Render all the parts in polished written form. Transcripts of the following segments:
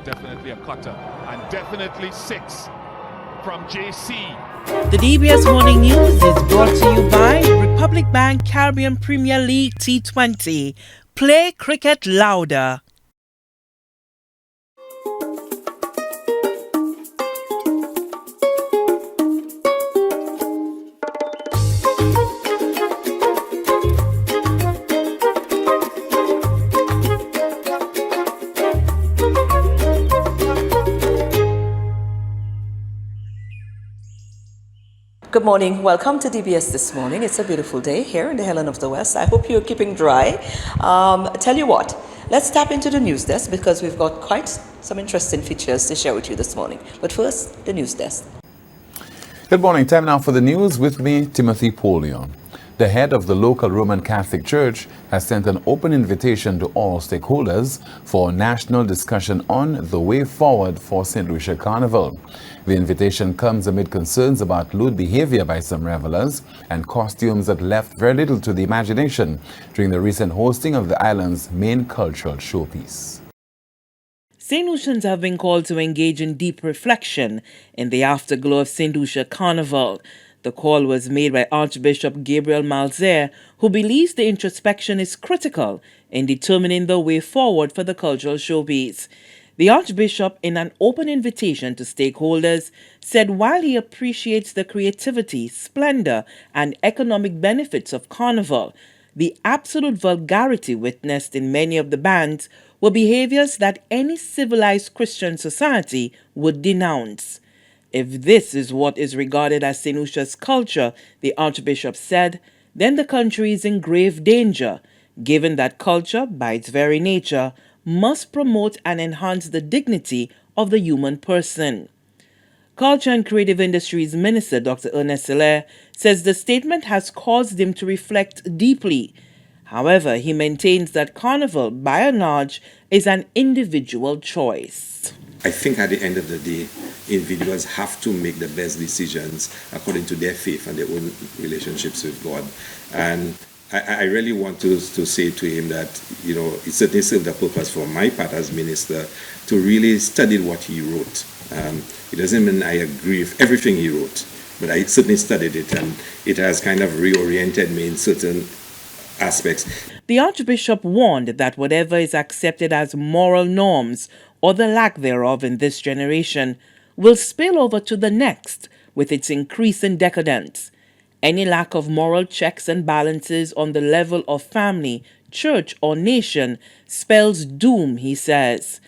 definitely a cutter. And definitely 6 from JC. The DBS Morning News is brought to you by Republic Bank Caribbean Premier League T20. Play cricket louder. Good morning. Welcome to DBS This Morning. It's a beautiful day here in the Helen of the West. I hope you're keeping dry. Tell you what, let's tap into the news desk because we've got quite some interesting features to share with you this morning. But first, the news desk. Good morning. Time now for the news. With me, Timothy Polion. The head of the local Roman Catholic Church has sent an open invitation to all stakeholders for national discussion on the way forward for St. Lucia Carnival. The invitation comes amid concerns about lewd behavior by some revelers and costumes that left very little to the imagination during the recent hosting of the island's main cultural showpiece. St. Lucians have been called to engage in deep reflection in the afterglow of St. Lucia Carnival. The call was made by Archbishop Gabriel Malzer, who believes the introspection is critical in determining the way forward for the cultural showpiece. The Archbishop, in an open invitation to stakeholders, said while he appreciates the creativity, splendor, and economic benefits of Carnival, the absolute vulgarity witnessed in many of the bands were behaviors that any civilized Christian society would denounce. If this is what is regarded as St. Lucia's culture, the Archbishop said, then the country is in grave danger, given that culture, by its very nature, must promote and enhance the dignity of the human person. Culture and Creative Industries Minister Dr. Ernest Hilaire says the statement has caused him to reflect deeply. However, he maintains that Carnival, by and large, is an individual choice. I think at the end of the day, individuals have to make the best decisions according to their faith and their own relationships with God. And I really want to say to him that, it certainly served a purpose for my part as minister to really study what he wrote. It doesn't mean I agree with everything he wrote, but I certainly studied it, and it has kind of reoriented me in certain aspects. The Archbishop warned that whatever is accepted as moral norms, or the lack thereof in this generation, will spill over to the next with its increase in decadence. Any lack of moral checks and balances on the level of family, church, or nation spells doom, he says.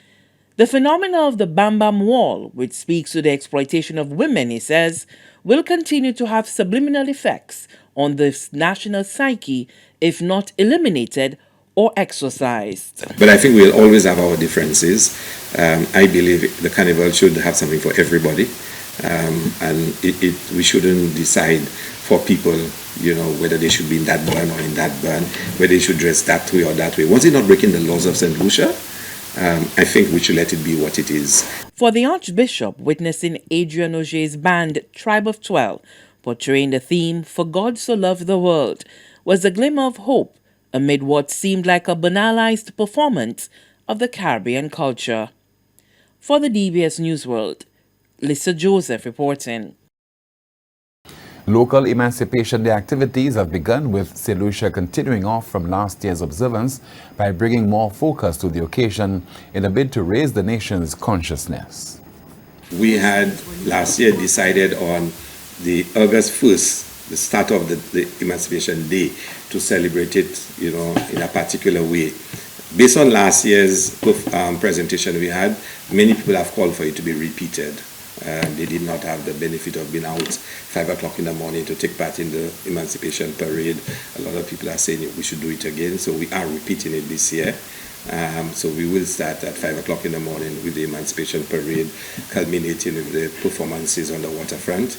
The phenomena of the Bam Bam Wall, which speaks to the exploitation of women, he says, will continue to have subliminal effects on the national psyche if not eliminated or exorcised. But I think we'll always have our differences. I believe the carnival should have something for everybody, and we shouldn't decide for people, whether they should be in that band or in that band, whether they should dress that way or that way. Once they're not breaking the laws of St. Lucia, I think we should let it be what it is. For the Archbishop, witnessing Adrian Auger's band Tribe of 12, portraying the theme, For God So Loved the World, was a glimmer of hope amid what seemed like a banalized performance of the Caribbean culture. For the DBS News World, Lisa Joseph reporting. Local Emancipation Day activities have begun, with St. Lucia continuing off from last year's observance by bringing more focus to the occasion in a bid to raise the nation's consciousness. We had last year decided on the August 1st, the start of the Emancipation Day, to celebrate it, in a particular way. Based on last year's presentation we had, many people have called for it to be repeated. They did not have the benefit of being out 5 o'clock in the morning to take part in the Emancipation Parade. A lot of people are saying we should do it again, so we are repeating it this year. So we will start at 5 o'clock in the morning with the Emancipation Parade, culminating with the performances on the waterfront.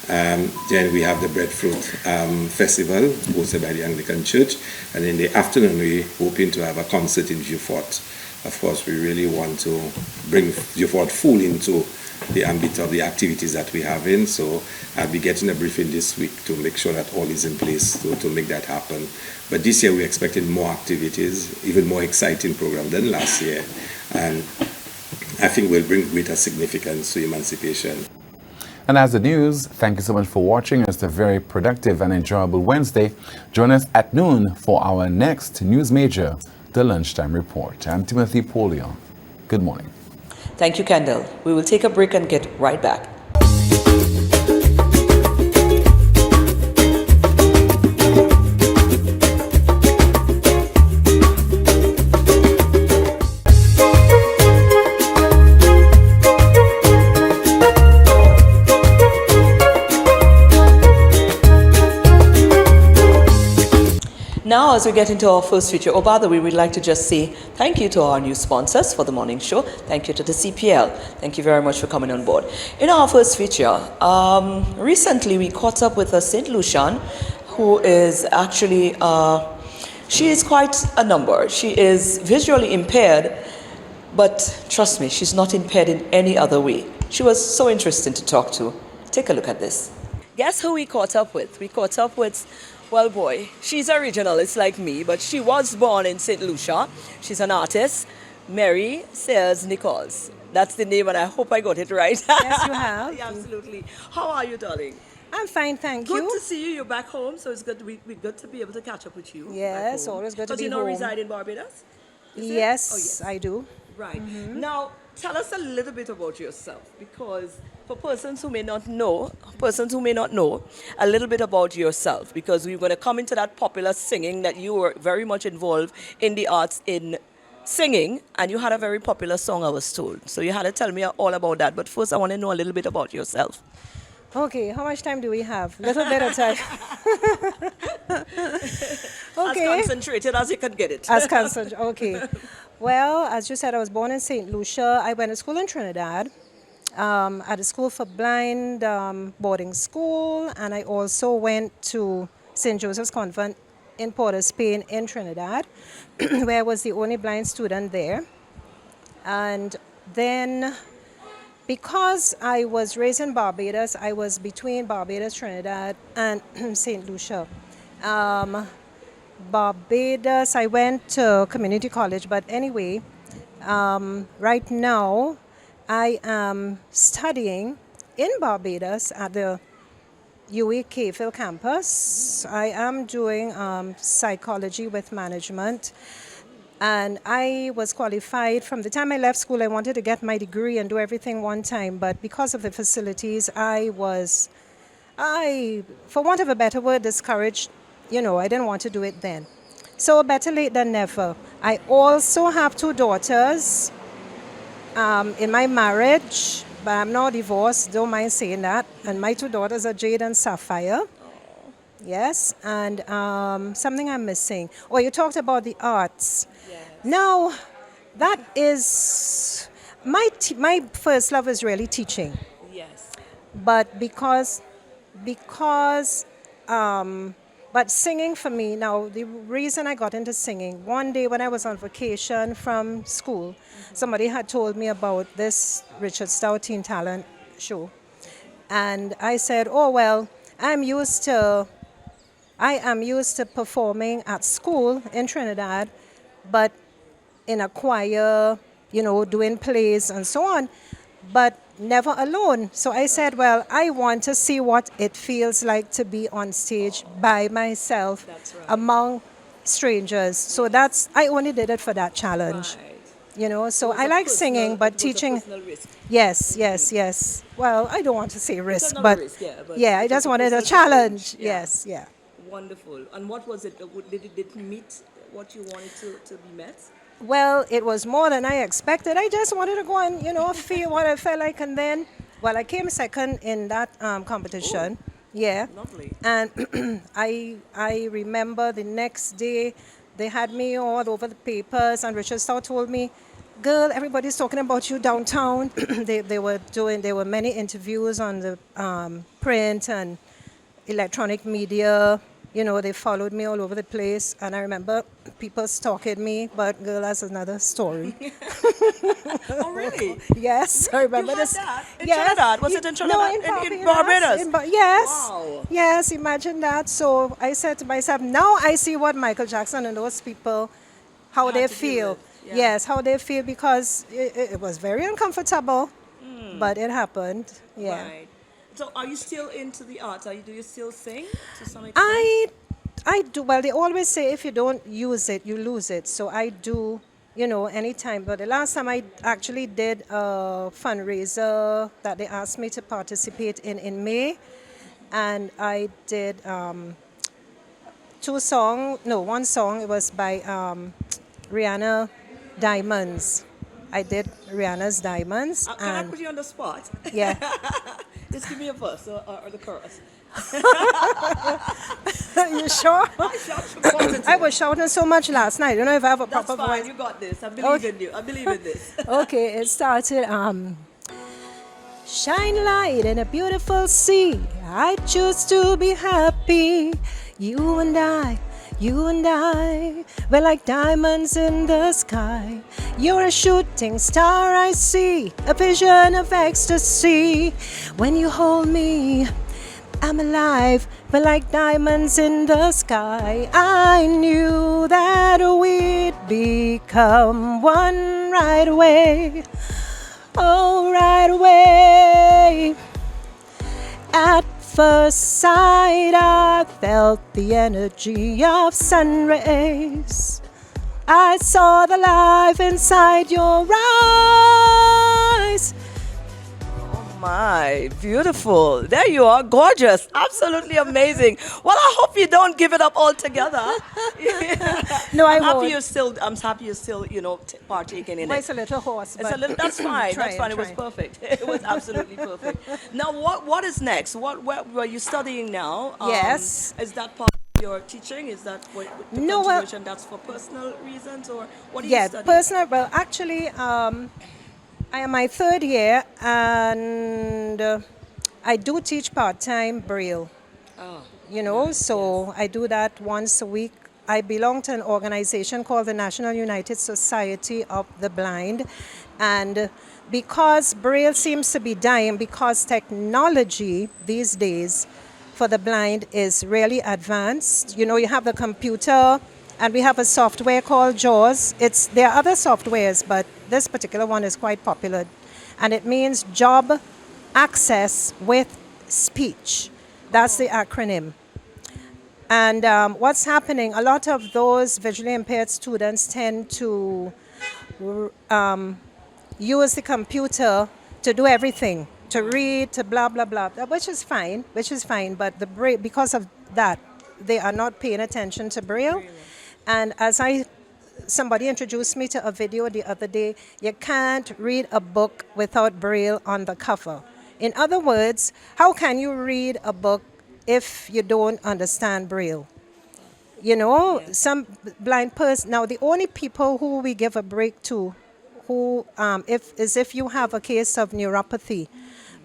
Then we have the Breadfruit Festival, hosted by the Anglican Church. And in the afternoon, we're hoping to have a concert in Vieux Fort. Of course, we really want to bring Vieux Fort full into the ambit of the activities that we have in. So I'll be getting a briefing this week to make sure that all is in place to make that happen. But this year, we're expecting more activities, even more exciting program than last year. And I think will bring greater significance to emancipation. And as the news, thank you so much for watching. It's a very productive and enjoyable Wednesday. Join us at noon for our next News Major, the Lunchtime Report. I'm Timothy Polion. Good morning. Thank you, Kendall. We will take a break and get right back. Now, as we get into our first feature, by the way, we'd like to just say thank you to our new sponsors for the morning show. Thank you to the CPL. Thank you very much for coming on board. In our first feature, recently we caught up with a St. Lucian who is actually, she is quite a number. She is visually impaired, but trust me, she's not impaired in any other way. She was so interesting to talk to. Take a look at this. Guess who we caught up with? We caught up with, well, boy, she's a regionalist like me, but she was born in St. Lucia. She's an artist, Mary Sayers-Nichols. That's the name, and I hope I got it right. Yes, you have. Yeah, absolutely. How are you, darling? I'm fine, thank you. Good to see you. You're back home, so it's good. We're good to be able to catch up with you. Yes, always good to be home. Because you home. reside in Barbados? Yes, Oh, yes, I do. Right. Now, tell us a little bit about yourself, because for persons who may not know, a little bit about yourself, because we're going to come into that popular singing that you were very much involved in the arts in singing, and you had a very popular song, I was told. So you had to tell me all about that. But first, I want to know a little bit about yourself. Okay, how much time do we have? Little bit of time. Okay. As concentrated as you can get it. As concentrated, okay. Well, as you said, I was born in St. Lucia. I went to school in Trinidad, at a school for blind boarding school, and I also went to St. Joseph's Convent in Port of Spain in Trinidad, where I was the only blind student there. And then, because I was raised in Barbados, I was between Barbados, Trinidad, and St. Lucia. Barbados, I went to community college, but anyway, right now I am studying in Barbados at the UAK campus. I am doing psychology with management, and I was qualified. From the time I left school, I wanted to get my degree and do everything one time, but because of the facilities, I, for want of a better word, discouraged. You know, I didn't want to do it then. So better late than never. I also have 2 daughters in my marriage, but I'm not divorced, don't mind saying that. And my 2 daughters are Jade and Sapphire. Yes, and something I'm missing. Oh, you talked about the arts. Yes. Now, That is, my first love is really teaching. yes. But but singing for me, now the reason I got into singing, one day when I was on vacation from school, somebody had told me about this Richard Stout Teen Talent show. And I said, oh, well, I am used to performing at school in Trinidad, but in a choir, you know, doing plays and so on, but never alone. So I said, well, I want to see what it feels like to be on stage by myself. That's right. Among strangers. So I only did it for that challenge. Right. You know, so It was I a like personal- singing, but it was a teaching. personal risk. Yes. Well, I don't want to say risk, not a but risk, yeah, but yeah, I it just was a wanted a personal challenge. challenge, yeah. Yes, yeah. Wonderful. And what was it? Did it meet what you wanted to be met? Well, it was more than I expected. I just wanted to go and, you know, feel what I felt like. And then, well, I came second in that competition. Yeah. Lovely. And I remember the next day, they had me all over the papers, and Richard Stout told me, girl, everybody's talking about you downtown. There were many interviews on the print and electronic media. You know, they followed me all over the place, and I remember people stalking me, but girl, that's another story. Oh, really? Yes, I remember You had this. that? In Yes. Trinidad? Was it in Trinidad? No, In Barbados? Yes. Wow. Yes, imagine that. So I said to myself, now I see what Michael Jackson and those people, how Had they to deal feel. with. Yes, how they feel, because it was very uncomfortable, but it happened. Yeah. Right. So are you still into the arts? Do you still sing to some extent? I do. Well, they always say if you don't use it, you lose it. So I do, anytime. But the last time I actually did a fundraiser that they asked me to participate in May, and I did one song. It was by Rihanna Diamonds. I did Rihanna's Diamonds. Can I put you on the spot? Yeah. Just give me a verse or the chorus. You sure? Positive. I was shouting so much last night. I don't know if I have a That's proper fine. voice. You got this. I believe in you. I believe in this. Okay, it started shine light in a beautiful sea. I choose to be happy. You and I, we're like diamonds in the sky. You're a shooting star I see, a vision of ecstasy. When you hold me, I'm alive, we're like diamonds in the sky. I knew that we'd become one right away. Oh, right away. At first sight, I felt the energy of sun rays. I saw the life inside your eyes. Oh my, beautiful. There you are, gorgeous, absolutely amazing. Well, I hope you don't give it up altogether. No, I I'm happy won't. I'm happy you're still, partaking in Well, it. it's a little hoarse, It's but a little, that's fine. That's Trying, fine. It was trying. perfect. It was absolutely perfect. Now, what is next? Where are you studying now? Yes. Is that part of your teaching? Is that what the No, well- continuation? That's for personal reasons, or what are you yeah, studying? personal. Well, actually, I am my third year, and I do teach part-time Braille. Oh, So I do that once a week. I belong to an organization called the National United Society of the Blind, and because Braille seems to be dying, because technology these days for the blind is really advanced. You have the computer, and we have a software called JAWS. There are other softwares, but this particular one is quite popular, and it means Job Access with Speech. That's the acronym. And what's happening, a lot of those visually impaired students tend to use the computer to do everything, to read, to blah, blah, blah, which is fine, but because of that, they are not paying attention to Braille. And somebody introduced me to a video the other day, you can't read a book without Braille on the cover. In other words, how can you read a book if you don't understand Braille? Some blind person. Now, the only people who we give a break to, if you have a case of neuropathy,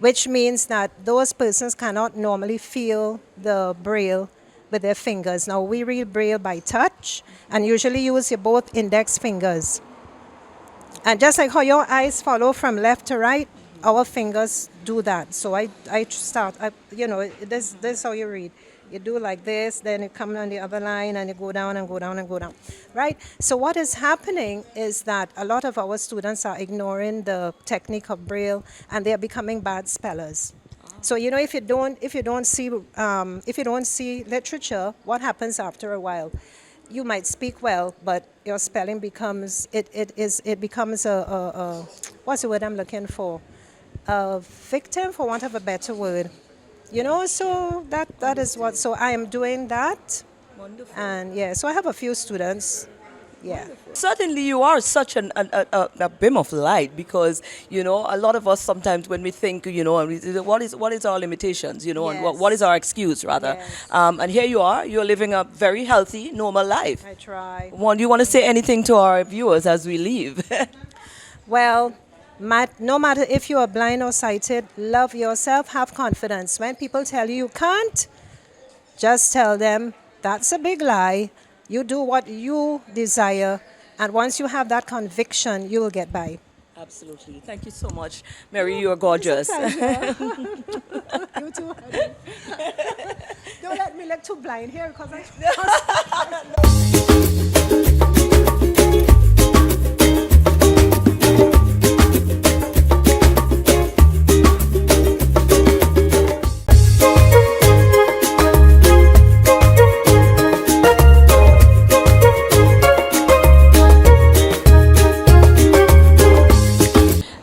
which means that those persons cannot normally feel the Braille with their fingers. Now, we read Braille by touch and usually use your both index fingers. And just like how your eyes follow from left to right, our fingers do that. So this is how you read. You do like this, then you come on the other line, and you go down and go down and go down, right? So what is happening is that a lot of our students are ignoring the technique of Braille, and they are becoming bad spellers. So if you don't see literature, what happens after a while? You might speak well, but your spelling becomes a what's the word I'm looking for? A victim, for want of a better word. So that is what. So I am doing that. Wonderful. And so I have a few students. Yeah. Certainly, you are such a beam of light, because a lot of us sometimes, when we think what is our limitations, and Yes. what is our excuse rather, Yes. and here you are, you're living a very healthy, normal life. I try. Do you want to say anything to our viewers as we leave? Well, no matter if you are blind or sighted, love yourself, have confidence. When people tell you can't, just tell them that's a big lie. You do what you desire, and once you have that conviction, you will get by. Absolutely. Thank you so much, Mary. You are gorgeous. You too, honey. Don't let me look too blind here, because I...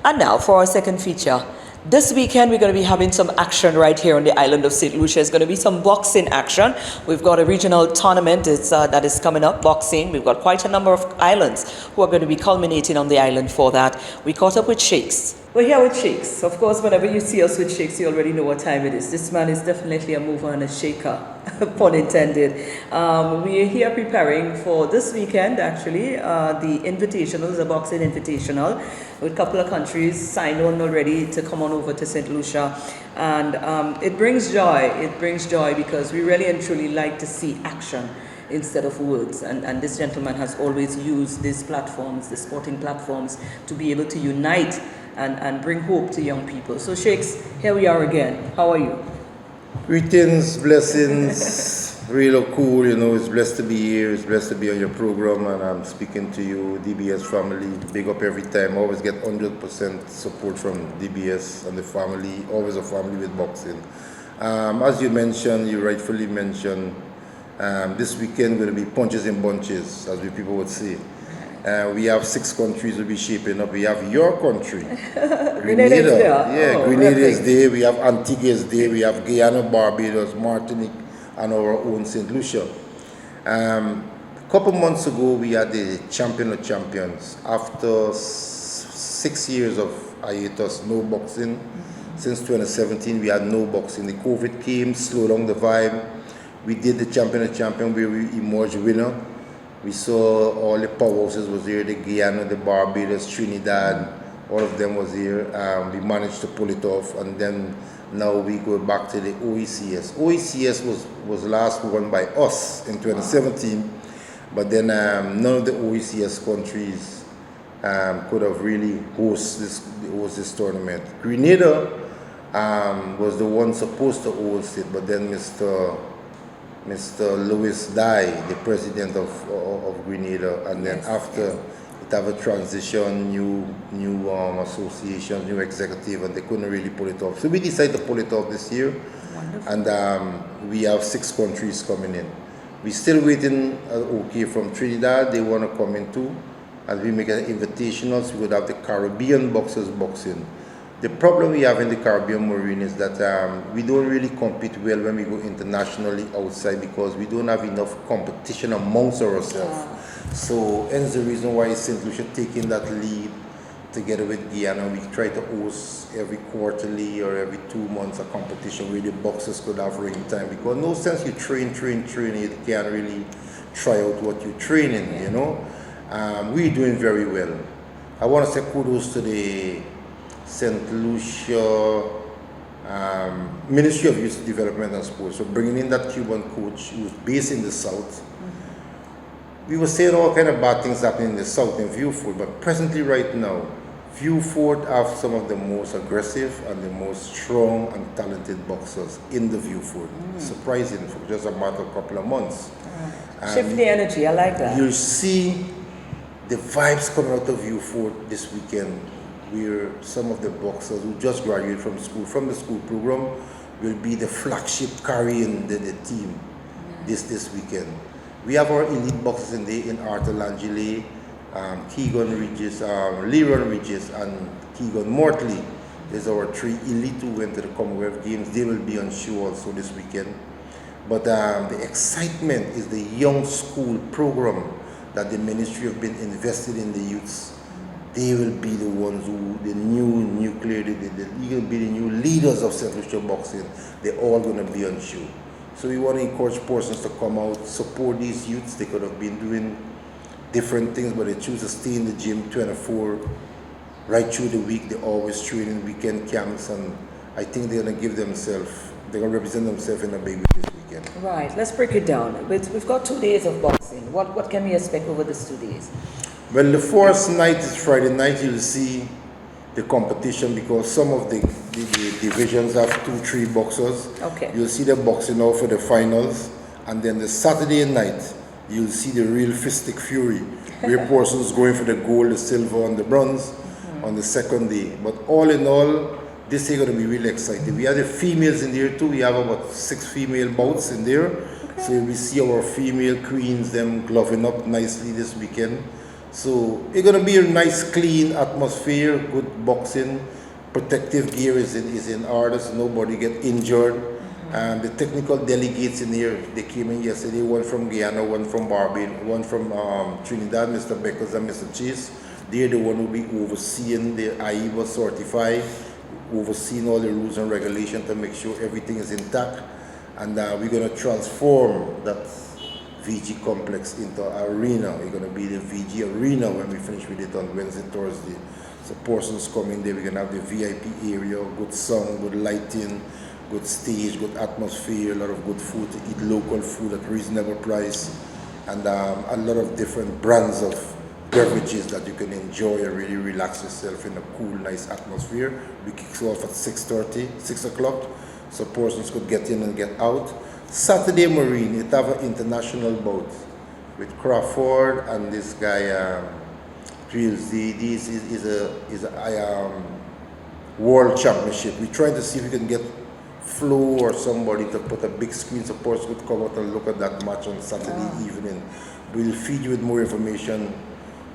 And now for our second feature. This weekend we're going to be having some action right here on the island of St. Lucia. There's going to be some boxing action. We've got a regional tournament that is coming up, boxing. We've got quite a number of islands who are going to be culminating on the island for that. We caught up with Shakes. We're here with Shakes. Of course, whenever you see us with Shakes, you already know what time it is. This man is definitely a mover and a shaker, pun intended. We are here preparing for this weekend, actually, the Invitational, the boxing invitational, with a couple of countries signed on already to come on over to St. Lucia. And it brings joy. It brings joy because we really and truly like to see action instead of words. And this gentleman has always used these platforms, the sporting platforms, to be able to unite and bring hope to young people. So Shakes, here we are again. How are you? Greetings, blessings, real cool, it's blessed to be here, it's blessed to be on your program, and I'm speaking to you, DBS family, big up every time, always get 100% support from DBS and the family, always a family with boxing. As you mentioned, you rightfully mentioned, this weekend going to be punches and bunches, as people would say. We have 6 countries will be shaping up. We have your country, Grenada is there. Yeah, Grenada is there. We have Antigua is there. We have Guyana, Barbados, Martinique, and our own St. Lucia. A couple months ago, we had the champion of champions. After 6 years of hiatus, no boxing. Since 2017, we had no boxing. The COVID came, slowed down the vibe. We did the champion of champion where we emerged winner. We saw all the powerhouses was here, the Guyana, the Barbados, Trinidad, all of them was here. We managed to pull it off, and then now we go back to the OECS. OECS was last won by us in 2017, but then none of the OECS countries could have really host this tournament. Grenada was the one supposed to host it, but then Mr. Lewis died, the president of Grenada, and then after it have a transition, new associations, new executive, and they couldn't really pull it off. So we decided to pull it off this year. Wonderful. And we have 6 countries coming in. We're still waiting okay from Trinidad, they want to come in too. As we make an invitational, so we would have the Caribbean boxers boxing. The problem we have in the Caribbean Marine is that we don't really compete well when we go internationally outside because we don't have enough competition amongst ourselves. So hence the reason why St. Lucia taking that lead together with Guyana. We try to host every quarterly or every 2 months a competition where the boxers could have ring time, because no sense you train, you can't really try out what you're training, We're doing very well. I want to say kudos to the St. Lucia Ministry of Youth Development and Sports for bringing in that Cuban coach who was based in the South. We were saying all kind of bad things happening in the South in Vieux-Fort, but presently right now, Vieux-Fort have some of the most aggressive and the most strong and talented boxers in the Vieux-Fort. Surprising for just a matter of a couple of months. Shift the energy, I like that. You'll see the vibes coming out of Vieux-Fort this weekend, where some of the boxers who just graduated from the school program, will be the flagship carrying the team this weekend. We have our elite boxers in Arthur Langile, Keegan Regis, Leron Regis, and Keegan Mortley. There's our 3 elite who went to the Commonwealth Games. They will be on show also this weekend. But the excitement is the young school program that the ministry have been invested in the youths. They will be the ones who, the new nuclear, they will be the new leaders of St. Lucia boxing. They're all going to be on show. So we want to encourage persons to come out, support these youths. They could have been doing different things, but they choose to stay in the gym 24 right through the week. They always training weekend camps, and I think they're going to give themselves, they're going to represent themselves in a big way this weekend. Right, let's break it down. We've got 2 days of boxing. What can we expect over these 2 days? Well, the first night is Friday night. You'll see the competition because some of the divisions have 2-3 boxers. Okay. You'll see the boxing out for the finals, and then the Saturday night you'll see the real fistic fury, where persons going for the gold, the silver, and the bronze on the second day. But all in all, this is going to be really exciting. We have the females in there too. We have about 6 female bouts in there. Okay. So we see our female queens, them gloving up nicely this weekend. So it's gonna be a nice, clean atmosphere, good boxing. Protective gear is in order, so nobody get injured. The technical delegates in here, they came in yesterday, one from Guyana, one from Barbados, one from Trinidad, Mr. Beckles and Mr. Chase. They're the one who will be overseeing the AIBA certified, overseeing all the rules and regulations to make sure everything is intact. And we're going to transform that VG complex into an arena. We're going to be the VG arena when we finish with it on Wednesday, Thursday. So persons coming there, we're going to have the VIP area, good sound, good lighting, good stage, good atmosphere, a lot of good food to eat, local food at reasonable price, and a lot of different brands of beverages that you can enjoy and really relax yourself in a cool, nice atmosphere. We kick off at 6:30, 6 o'clock, so persons could get in and get out. Saturday Marine, it have an international bout with Crawford and this guy, Drills. This is a world championship. We're trying to see if we can get Flo or somebody to put a big screen so persons could come out and look at that match on Saturday evening. We'll feed you with more information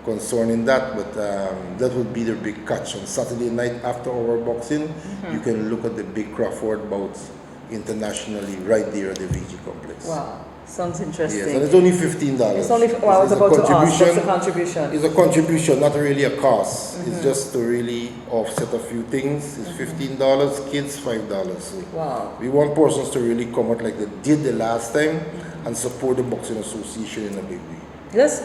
concerning that, but that would be the big catch. On Saturday night after our boxing, you can look at the big Crawford bouts internationally right there at the VG complex. Wow, sounds interesting. Yes, and it's only $15. It's only, well, I was about to ask, what's the contribution? It's a contribution, not really a cost. It's just to really offset a few things. It's $15, kids $5. So wow. we want persons to really come out like they did the last time and support the Boxing Association in a big way. Let's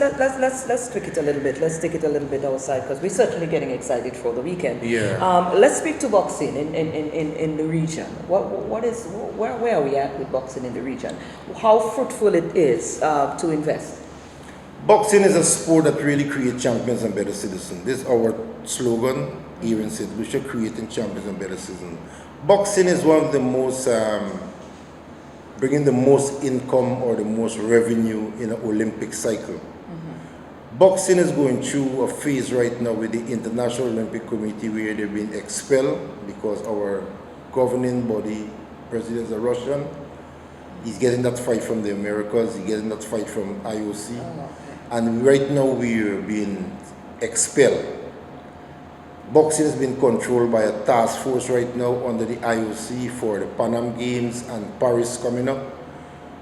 tweak it a little bit. Let's take it a little bit outside because we're certainly getting excited for the weekend. Yeah. Let's speak to boxing in the region. Where are we at with boxing in the region? How fruitful it is to invest? Boxing is a sport that really creates champions and better citizens. This is our slogan here in St. Lucia, creating champions and better citizens. Boxing is one of the most bringing the most income or the most revenue in an Olympic cycle. Boxing is going through a phase right now with the International Olympic Committee where they've been expelled because our governing body, President is Russian. He's getting that fight from the Americas, he's getting that fight from IOC. And right now we're being expelled. Boxing has been controlled by a task force right now under the IOC for the Pan Am Games and Paris coming up.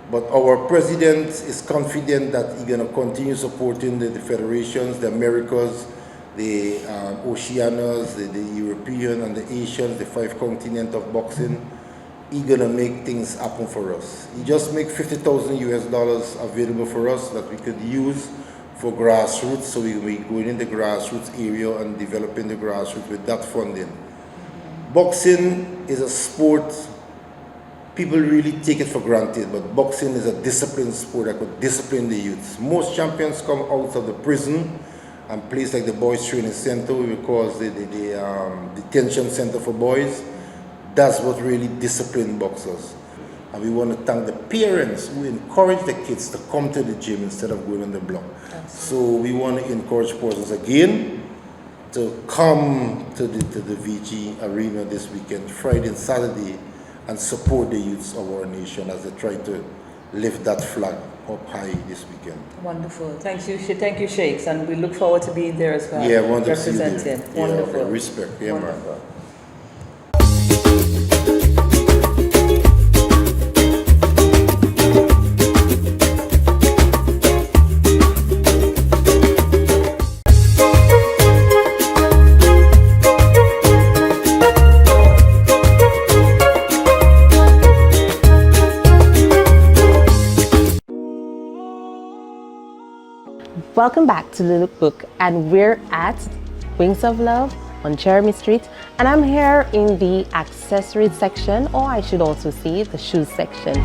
But our president is confident that he's going to continue supporting the federations, the Americas, the Oceanias, the European and the Asians, the 5 continents of boxing. He's going to make things happen for us. He just make $50,000 available for us that we could use for grassroots, so we'll be going in the grassroots area and developing the grassroots with that funding. Boxing is a sport, people really take it for granted, but boxing is a disciplined sport that could discipline the youth. Most champions come out of the prison and places like the Boys Training Center, because the detention center for boys, that's what really disciplined boxers. And we want to thank the parents who encourage the kids to come to the gym instead of going on the block. So we want to encourage persons again to come to the VG arena this weekend, Friday and Saturday, and support the youths of our nation as they try to lift that flag up high this weekend. Wonderful. Thank you, Sheikhs, and we look forward to being there as well. Yeah, wonderful. Representing. Yeah, wonderful. Respect. Yeah, wonderful. Man. Welcome back to the Lookbook, and we're at Wings of Love on Jeremy Street, and I'm here in the accessories section, or I should also say the shoes section.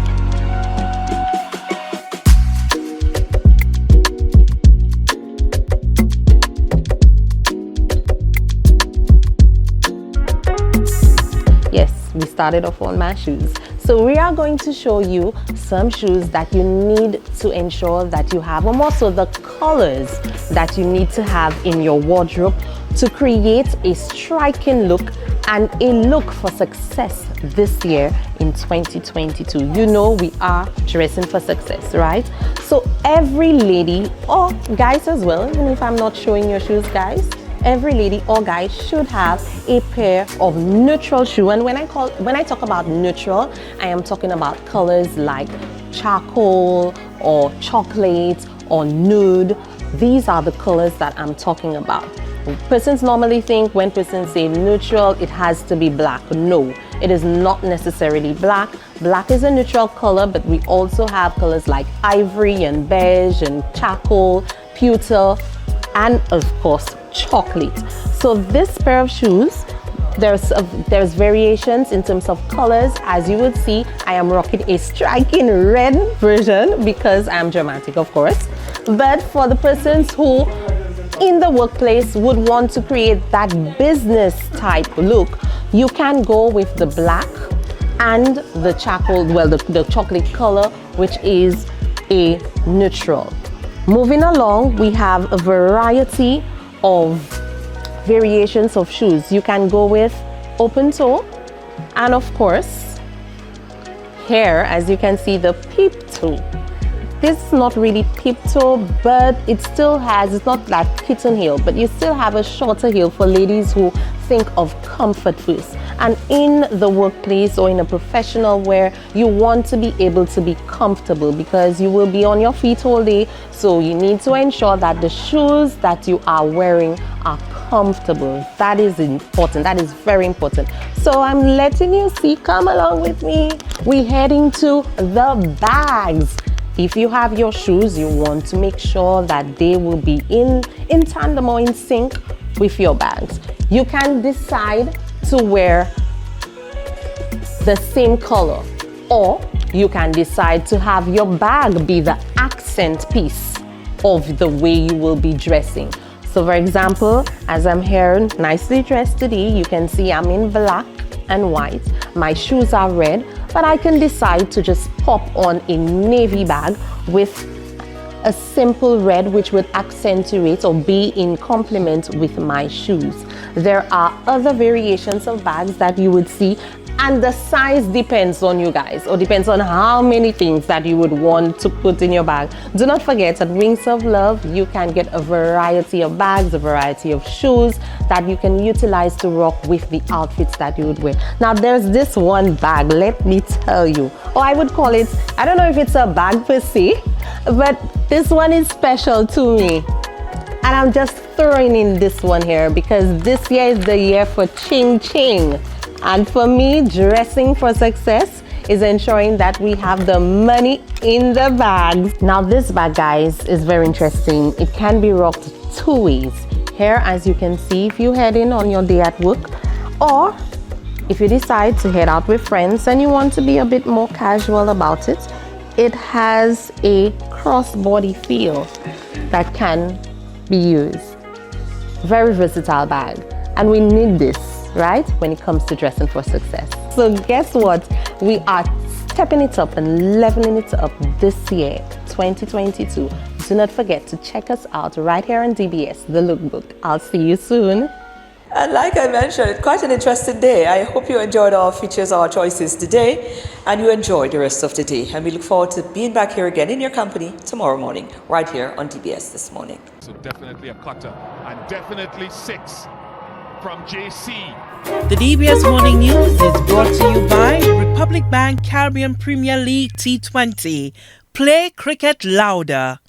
Yes, we started off on my shoes. So we are going to show you some shoes that you need to ensure that you have, and also the colors that you need to have in your wardrobe to create a striking look and a look for success this year in 2022. You know we are dressing for success, right? So every lady, or guys as well, even if I'm not showing your shoes, guys, every lady or guy should have a pair of neutral shoe. And when I talk about neutral, I am talking about colors like charcoal or chocolate or nude. These are the colors that I'm talking about. Persons normally think when persons say neutral, it has to be black. No, it is not necessarily black. Black is a neutral color, but we also have colors like ivory and beige and charcoal, pewter, and of course, chocolate. So this pair of shoes, there's variations in terms of colors. As you would see, I am rocking a striking red version because I'm dramatic, of course. But for the persons who in the workplace would want to create that business type look, you can go with the black and the charcoal, well, the chocolate color, which is a neutral. Moving along, we have a variety of variations of shoes. You can go with open toe, and of course, here, as you can see, the peep toe. This is not really peep toe, but it still has, it's not like kitten heel, but you still have a shorter heel for ladies who think of comfort first. And in the workplace or in a professional wear, you want to be able to be comfortable because you will be on your feet all day. So you need to ensure that the shoes that you are wearing are comfortable. That is important. That is very important. So I'm letting you see, come along with me. We're heading to the bags. If you have your shoes, you want to make sure that they will be in tandem or in sync with your bags. You can decide to wear the same color, or you can decide to have your bag be the accent piece of the way you will be dressing. So for example, as I'm here nicely dressed today, you can see I'm in black and white. My shoes are red, but I can decide to just pop on a navy bag with a simple red, which would accentuate or be in complement with my shoes. There are other variations of bags that you would see, and the size depends on you guys, or depends on how many things that you would want to put in your bag. Do not forget, at Wings of Love, you can get a variety of bags, a variety of shoes that you can utilize to rock with the outfits that you would wear. Now, there's this one bag, let me tell you, or I would call it, I don't know if it's a bag per se, but this one is special to me. And I'm just throwing in this one here because this year is the year for ching ching. And for me, dressing for success is ensuring that we have the money in the bags. Now this bag, guys, is very interesting. It can be rocked two ways. Here, as you can see, if you head in on your day at work, or if you decide to head out with friends and you want to be a bit more casual about it, it has a crossbody feel that can be used. Very versatile bag. And we need this, right, when it comes to dressing for success. So guess what? We are stepping it up and leveling it up this year, 2022. Do not forget to check us out right here on DBS, The Lookbook. I'll see you soon. And like I mentioned, quite an interesting day. I hope you enjoyed our features, our choices today, and you enjoyed the rest of the day. And we look forward to being back here again in your company tomorrow morning, right here on DBS This Morning. So definitely a cutter, and definitely 6 from JC. The DBS Morning News is brought to you by Republic Bank Caribbean Premier League T20. Play cricket louder.